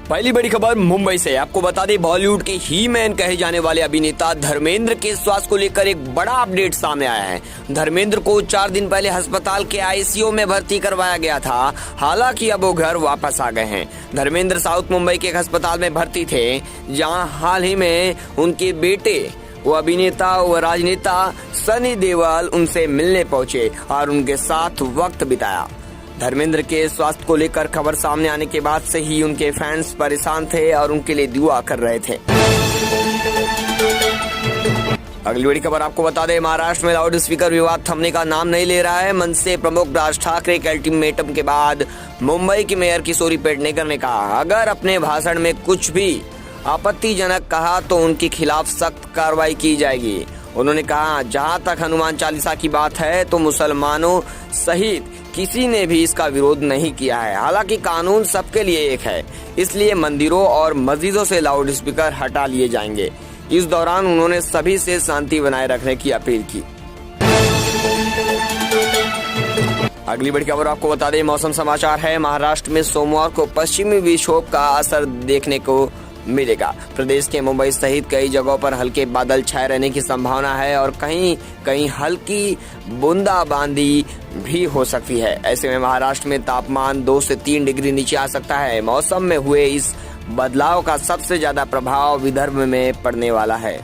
पहली बड़ी खबर मुंबई से। आपको बता दें, बॉलीवुड के ही मैन कहे जाने वाले अभिनेता धर्मेंद्र के स्वास्थ्य को लेकर एक बड़ा अपडेट सामने आया है। धर्मेंद्र को 4 दिन पहले अस्पताल के आईसीयू में भर्ती करवाया गया था। हालांकि अब वो घर वापस आ गए हैं। धर्मेंद्र साउथ मुंबई के एक अस्पताल में भर्ती थे, जहां हाल ही में उनके बेटे वो अभिनेता व राजनेता सनी देओल उनसे मिलने पहुंचे और उनके साथ वक्त बिताया। धर्मेंद्र के स्वास्थ्य को लेकर खबर सामने आने के बाद से ही उनके फैंस परेशान थे और उनके लिए दुआ कर रहे थे। अगली बड़ी खबर आपको बता दें, महाराष्ट्र में लाउड स्पीकर विवाद थमने का नाम नहीं ले रहा है। मनसे प्रमुख राज ठाकरे के अल्टीमेटम के बाद मुंबई की मेयर किशोरी पेडनेकर ने कहा, अगर अपने भाषण में कुछ भी आपत्तिजनक कहा तो उनके खिलाफ सख्त कार्रवाई की जाएगी। उन्होंने कहा, जहां तक हनुमान चालीसा की बात है तो मुसलमानों सहित किसी ने भी इसका विरोध नहीं किया है। हालांकि कानून सबके लिए एक है, इसलिए मंदिरों और मस्जिदों से लाउड स्पीकर हटा लिए जाएंगे। इस दौरान उन्होंने सभी से शांति बनाए रखने की अपील की। अगली बड़ी खबर आपको बता दें, मौसम समाचार है। महाराष्ट्र में सोमवार को पश्चिमी विक्षोभ का असर देखने को मिलेगा। प्रदेश के मुंबई सहित कई जगहों पर हल्के बादल छाए रहने की संभावना है और कहीं कहीं हल्की बूंदाबांदी भी हो सकती है। ऐसे में महाराष्ट्र में तापमान 2 से 3 डिग्री नीचे आ सकता है। मौसम में हुए इस बदलाव का सबसे ज्यादा प्रभाव विदर्भ में पड़ने वाला है।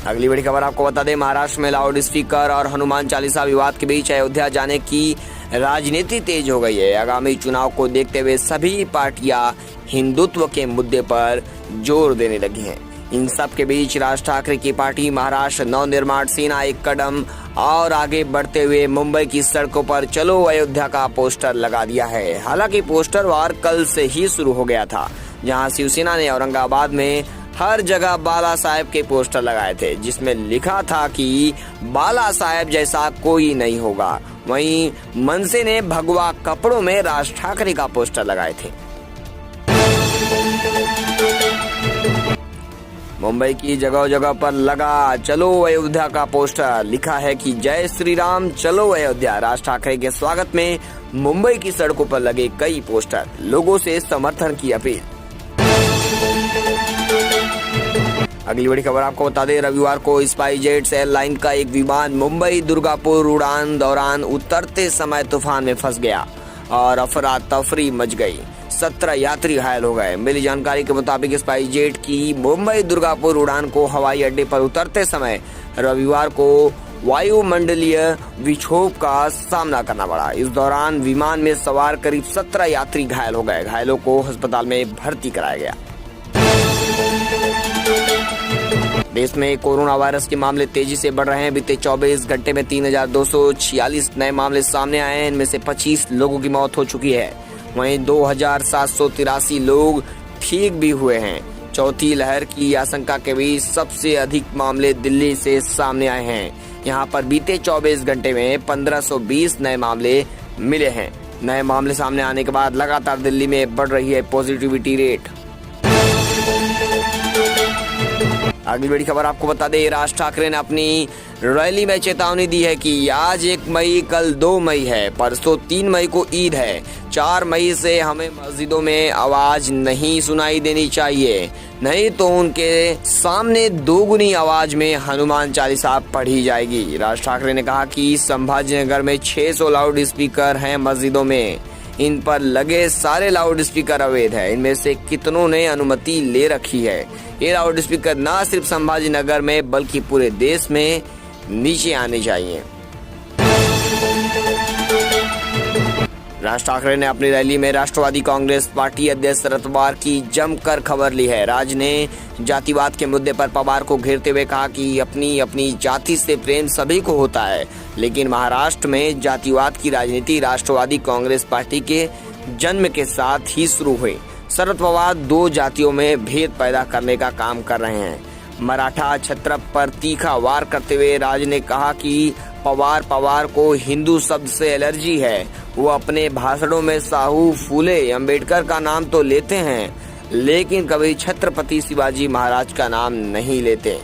अगली बड़ी खबर आपको बता दें, महाराष्ट्र में लाउड स्पीकर और हनुमान चालीसा विवाद के बीच अयोध्या जाने की राजनीति तेज हो गई है। आगामी चुनाव को देखते हुए सभी पार्टियां हिंदुत्व के मुद्दे पर जोर देने लगी हैं। इन सब के बीच राज ठाकरे की पार्टी महाराष्ट्र नवनिर्माण सेना एक कदम और आगे बढ़ते हुए मुंबई की सड़कों पर चलो अयोध्या का पोस्टर लगा दिया है। हालांकि पोस्टर वार कल से ही शुरू हो गया था, जहां शिवसेना ने औरंगाबाद में हर जगह बाला साहेब के पोस्टर लगाए थे, जिसमें लिखा था कि बाला साहेब जैसा कोई नहीं होगा। वहीं मनसे ने भगवा कपड़ों में राज ठाकरे का पोस्टर लगाए थे। मुंबई की जगह जगह पर लगा चलो अयोध्या का पोस्टर। लिखा है कि जय श्री राम चलो अयोध्या। राज ठाकरे के स्वागत में मुंबई की सड़कों पर लगे कई पोस्टर, लोगों से समर्थन की अपील। अगली बड़ी खबर आपको बता दें, रविवार को स्पाइसजेट एयरलाइन का एक विमान मुंबई दुर्गापुर उड़ान दौरान उतरते समय तूफान में फंस गया और अफरा तफरी मच गई। 17 यात्री घायल हो गए। मिली जानकारी के मुताबिक स्पाइसजेट की मुंबई दुर्गापुर उड़ान को हवाई अड्डे पर उतरते समय रविवार को वायुमंडलीय विक्षोभ का सामना करना पड़ा। इस दौरान विमान में सवार करीब 17 यात्री घायल हो गए। घायलों को अस्पताल में भर्ती कराया गया। देश में कोरोना वायरस के मामले तेजी से बढ़ रहे हैं। बीते 24 घंटे में 3246 नए मामले सामने आए हैं। इनमें से 25 लोगों की मौत हो चुकी है। वहीं 2783 लोग ठीक भी हुए हैं। चौथी लहर की आशंका के बीच सबसे अधिक मामले दिल्ली से सामने आए हैं। यहां पर बीते 24 घंटे में 1520 नए मामले मिले हैं। नए मामले सामने आने के बाद लगातार दिल्ली में बढ़ रही है पॉजिटिविटी रेट। अगली बड़ी खबर आपको बता दें, राज ठाकरे ने अपनी रैली में चेतावनी दी है कि आज 1 मई, कल 2 मई है, परसों 3 मई को ईद है। 4 मई से हमें मस्जिदों में आवाज नहीं सुनाई देनी चाहिए, नहीं तो उनके सामने दोगुनी आवाज में हनुमान चालीसा पढ़ी जाएगी। राज ठाकरे ने कहा कि संभाजीनगर में 600 लाउड स्पीकर हैं मस्जिदों में। इन पर लगे सारे लाउड स्पीकर अवैध है। इनमें से कितनों ने अनुमति ले रखी है। ये लाउड स्पीकर न सिर्फ संभाजीनगर में बल्कि पूरे देश में नीचे आने चाहिए। राज ठाकरे ने अपनी रैली में राष्ट्रवादी कांग्रेस पार्टी अध्यक्ष शरद पवार की जमकर खबर ली है। राज ने जातिवाद के मुद्दे पर पवार को घेरते हुए कहा कि अपनी अपनी जाति से प्रेम सभी को होता है, लेकिन महाराष्ट्र में जातिवाद की राजनीति राष्ट्रवादी कांग्रेस पार्टी के जन्म के साथ ही शुरू हुई। शरद पवार 2 जातियों में भेद पैदा करने का काम कर रहे हैं। मराठा छत्रप पर तीखा वार करते हुए राज ने कहा कि पवार को हिंदू शब्द से एलर्जी है। वो अपने भाषणों में साहू फूले अंबेडकर का नाम तो लेते हैं, लेकिन कभी छत्रपति शिवाजी महाराज का नाम नहीं लेते।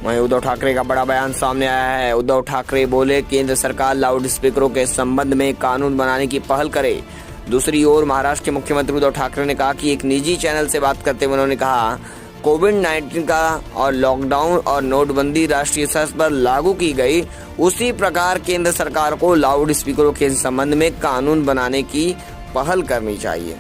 वहीं उद्धव ठाकरे का बड़ा बयान सामने आया है। उद्धव ठाकरे बोले, केंद्र सरकार लाउड स्पीकरों के संबंध में कानून बनाने की पहल करे। दूसरी ओर महाराष्ट्र के मुख्यमंत्री उद्धव ठाकरे ने कहा कि एक निजी चैनल से बात करते हुए उन्होंने कहा, कोविड-19 का और लॉकडाउन और नोटबंदी राष्ट्रीय स्तर पर लागू की गई, उसी प्रकार केंद्र सरकार को लाउड स्पीकरों के संबंध में कानून बनाने की पहल करनी चाहिए।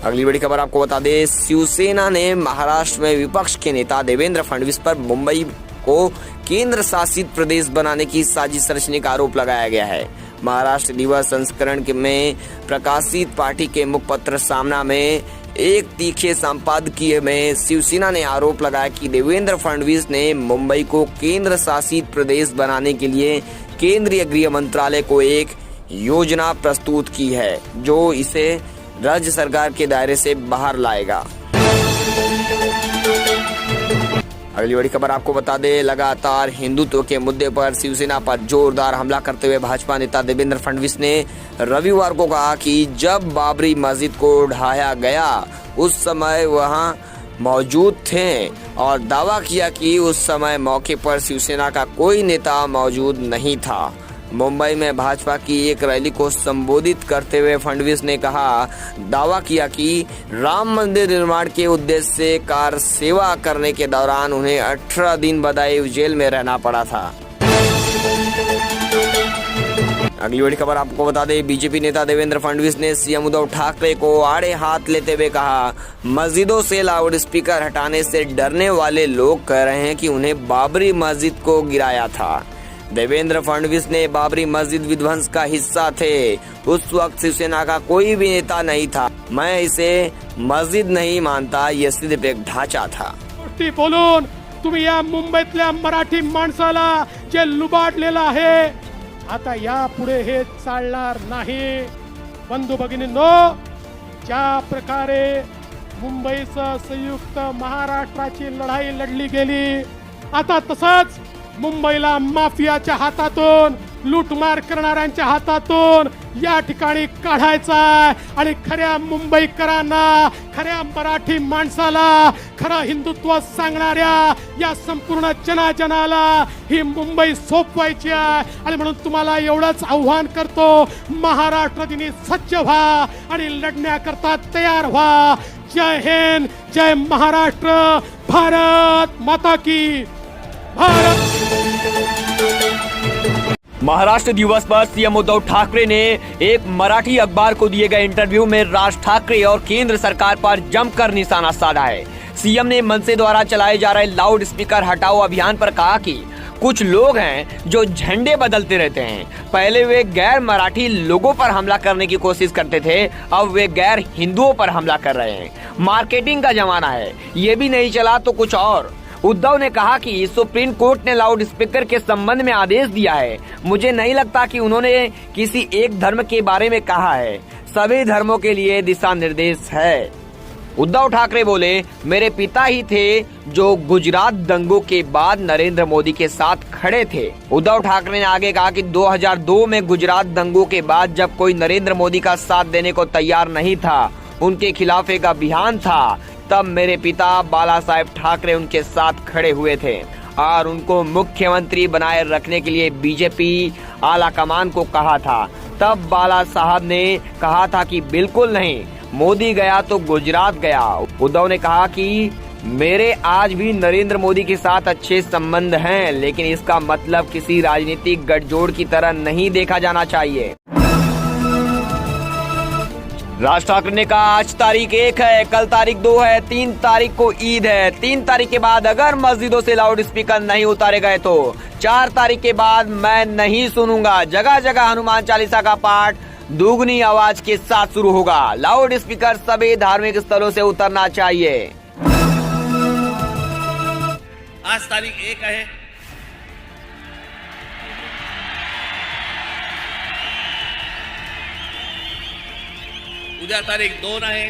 अगली बड़ी खबर आपको बता दें, शिवसेना ने महाराष्ट्र में विपक्ष के नेता देवेंद्र फडणवीस पर मुंबई को केंद्र शासित प्रदेश बनाने की साजिश रचने का आरोप लगाया गया है। महाराष्ट्र दिवस संस्करण में प्रकाशित पार्टी के मुखपत्र सामना में एक तीखे संपादकीय में शिवसेना ने आरोप लगाया कि देवेंद्र फडणवीस ने मुंबई को केंद्र शासित प्रदेश बनाने के लिए केंद्रीय गृह मंत्रालय को एक योजना प्रस्तुत की है, जो इसे राज्य सरकार के दायरे से बाहर लाएगा। अगली बड़ी खबर आपको बता दें, लगातार हिंदुत्व के मुद्दे पर शिवसेना पर जोरदार हमला करते हुए भाजपा नेता देवेंद्र फडणवीस ने रविवार को कहा कि जब बाबरी मस्जिद को ढाया गया उस समय वहां मौजूद थे और दावा किया कि उस समय मौके पर शिवसेना का कोई नेता मौजूद नहीं था। मुंबई में भाजपा की एक रैली को संबोधित करते हुए फडणवीस ने दावा किया कि राम मंदिर निर्माण के उद्देश्य से कार सेवा करने के दौरान उन्हें 18 दिन बदायूं जेल में रहना पड़ा था। अगली बड़ी खबर आपको बता दें, बीजेपी नेता देवेंद्र फडणवीस ने सीएम उद्धव ठाकरे को आड़े हाथ लेते हुए कहा, मस्जिदों से लाउड स्पीकर हटाने से डरने वाले लोग कह रहे हैं कि उन्हें बाबरी मस्जिद को गिराया था। देवेंद्र फडणवीस ने बाबरी मस्जिद विध्वंस का हिस्सा थे, उस वक्त शिवसेना का कोई भी नेता नहीं था, मैं इसे मस्जिद नहीं मानता, यह सिर्फ एक ढांचा था। बोलून तुम्ही या मुंबईतल्या मराठी माणसाला जे लुबाडलेलं आहे, आता या पुढे हे चालणार नाही। बंधू भगिनींनो, ज्या प्रकारे मुंबईचं संयुक्त महाराष्ट्राची लढाई लढली गेली, आता तसंच मुंबईला माफियाच्या हातातून, लूटमार करणाऱ्यांच्या हातातून या ठिकाणी काढायचा आणि खऱ्या मुंबईकरांना, खऱ्या मराठी माणसाला, खरं हिंदुत्व सांगणाऱ्या या संपूर्ण जनाजनाला ही मुंबई सोपवायची आहे। आणि म्हणून तुम्हाला एवढंच आव्हान करतो, महाराष्ट्र दिनी सज्ज व्हा आणि लढण्याकरता तयार व्हा। जय हिंद, जय महाराष्ट्र, भारत माता की। महाराष्ट्र दिवस पर सीएम उद्धव ठाकरे ने एक मराठी अखबार को दिए गए इंटरव्यू में राज ठाकरे और केंद्र सरकार पर जमकर निशाना साधा है। सीएम ने मनसे द्वारा चलाए जा रहे लाउड स्पीकर हटाओ अभियान पर कहा कि कुछ लोग हैं जो झंडे बदलते रहते हैं। पहले वे गैर मराठी लोगों पर हमला करने की कोशिश करते थे, अब वे गैर हिंदुओं पर हमला कर रहे हैं। मार्केटिंग का जमाना है, ये भी नहीं चला तो कुछ और। उद्धव ने कहा कि सुप्रीम कोर्ट ने लाउड स्पीकर के संबंध में आदेश दिया है। मुझे नहीं लगता कि उन्होंने किसी एक धर्म के बारे में कहा है, सभी धर्मों के लिए दिशा निर्देश है। उद्धव ठाकरे बोले, मेरे पिता ही थे जो गुजरात दंगों के बाद नरेंद्र मोदी के साथ खड़े थे। उद्धव ठाकरे ने आगे कहा कि 2002 में गुजरात दंगों के बाद जब कोई नरेंद्र मोदी का साथ देने को तैयार नहीं था, उनके खिलाफ एक अभियान था, तब मेरे पिता बाला साहेब ठाकरे उनके साथ खड़े हुए थे और उनको मुख्यमंत्री बनाए रखने के लिए बीजेपी आला कमान को कहा था। तब बाला साहब ने कहा था कि बिल्कुल नहीं, मोदी गया तो गुजरात गया। उद्धव ने कहा कि मेरे आज भी नरेंद्र मोदी के साथ अच्छे संबंध हैं, लेकिन इसका मतलब किसी राजनीतिक गठजोड़ की तरह नहीं देखा जाना चाहिए। राज ठाकरे ने कहा, आज तारीख 1 है, कल तारीख 2 है, 3 तारीख को ईद है। 3 तारीख के बाद अगर मस्जिदों से लाउड स्पीकर नहीं उतारे गए तो 4 तारीख के बाद मैं नहीं सुनूंगा। जगह जगह हनुमान चालीसा का पाठ दुगनी आवाज के साथ शुरू होगा। लाउड स्पीकर सभी धार्मिक स्थलों से उतरना चाहिए। आज तारीख 1 है, उद्या तारीख 2 आहे,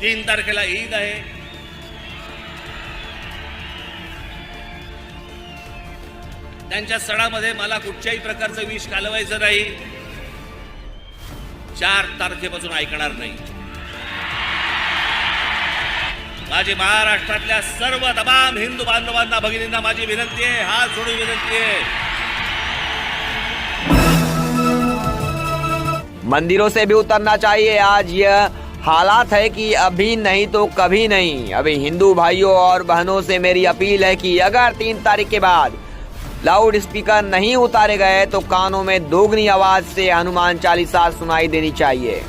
3 तारखेला ईद आहे। त्यांच्या सणामध्ये मला कुठच्याही प्रकारचं विष घालवायचं नाही। 4 तारखेपासून ऐकणार नाही. माझी महाराष्ट्रातल्या सर्व तमाम हिंदू बांधवांना, भगिनींना माझी विनंती आहे, हात जोडून विनंती आहे. मंदिरों से भी उतरना चाहिए. आज यह हालात है कि अभी नहीं तो कभी नहीं. अभी हिंदू भाइयों और बहनों से मेरी अपील है कि अगर 3 तारीख के बाद लाउड स्पीकर नहीं उतारे गए तो कानों में दोगुनी आवाज से हनुमान चालीसा सुनाई देनी चाहिए.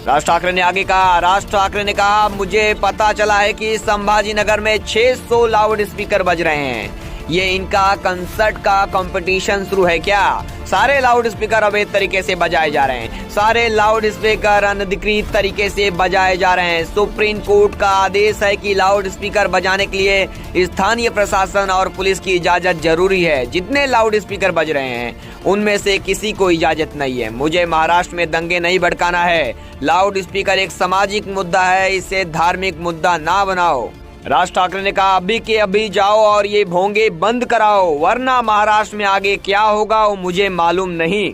राज ठाकरे ने आगे कहा. राज ठाकरे ने कहा, मुझे पता चला है कि संभाजी नगर में 600 लाउड स्पीकर बज रहे हैं. ये इनका कंसर्ट का कंपटीशन शुरू है क्या? सारे लाउड स्पीकर अवैध तरीके से बजाए जा रहे हैं. सारे लाउड स्पीकर अनधिकृत तरीके से बजाए जा रहे हैं. सुप्रीम कोर्ट का आदेश है कि लाउड स्पीकर बजाने के लिए स्थानीय प्रशासन और पुलिस की इजाजत जरूरी है. जितने लाउड स्पीकर बज रहे हैं उनमें से किसी को इजाजत नहीं है. मुझे महाराष्ट्र में दंगे नहीं भड़काना है. लाउड स्पीकर एक सामाजिक मुद्दा है, इसे धार्मिक मुद्दा ना बनाओ. राज ठाकरे ने कहा, अभी के अभी जाओ और ये भोंगे बंद कराओ, वरना महाराष्ट्र में आगे क्या होगा वो मुझे मालूम नहीं.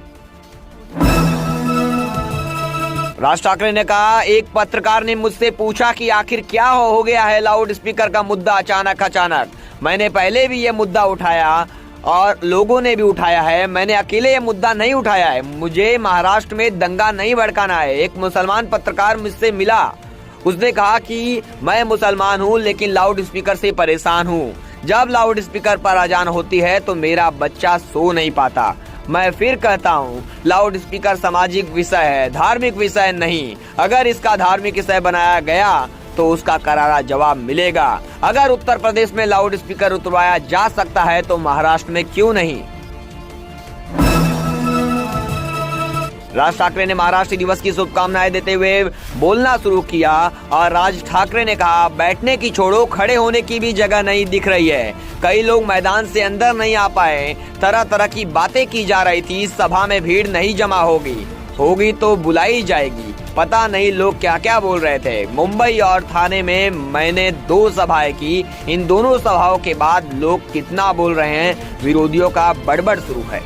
राज ठाकरे ने कहा, एक पत्रकार ने मुझसे पूछा कि आखिर क्या हो गया है लाउड स्पीकर का मुद्दा अचानक. मैंने पहले भी ये मुद्दा उठाया और लोगों ने भी उठाया है. मैंने अकेले ये मुद्दा नहीं उठाया है. मुझे महाराष्ट्र में दंगा नहीं भड़काना है. एक मुसलमान पत्रकार मुझसे मिला. उसने कहा कि मैं मुसलमान हूँ लेकिन लाउड स्पीकर से परेशान हूँ. जब लाउड स्पीकर पर अजान होती है तो मेरा बच्चा सो नहीं पाता. मैं फिर कहता हूँ, लाउड स्पीकर सामाजिक विषय है, धार्मिक विषय नहीं. अगर इसका धार्मिक विषय बनाया गया तो उसका करारा जवाब मिलेगा. अगर उत्तर प्रदेश में लाउड स्पीकर उतरवाया जा सकता है तो महाराष्ट्र में क्यों नहीं? राज ठाकरे ने महाराष्ट्र दिवस की शुभकामनाएं देते हुए बोलना शुरू किया और राज ठाकरे ने कहा, बैठने की छोड़ो, खड़े होने की भी जगह नहीं दिख रही है. कई लोग मैदान से अंदर नहीं आ पाए. तरह तरह की बातें की जा रही थी. सभा में भीड़ नहीं जमा होगी तो बुलाई जाएगी. पता नहीं लोग क्या क्या बोल रहे थे. मुंबई और थाने में मैंने 2 सभाएं की. इन दोनों सभाओं के बाद लोग कितना बोल रहे हैं, विरोधियों का बड़बड़ शुरू है.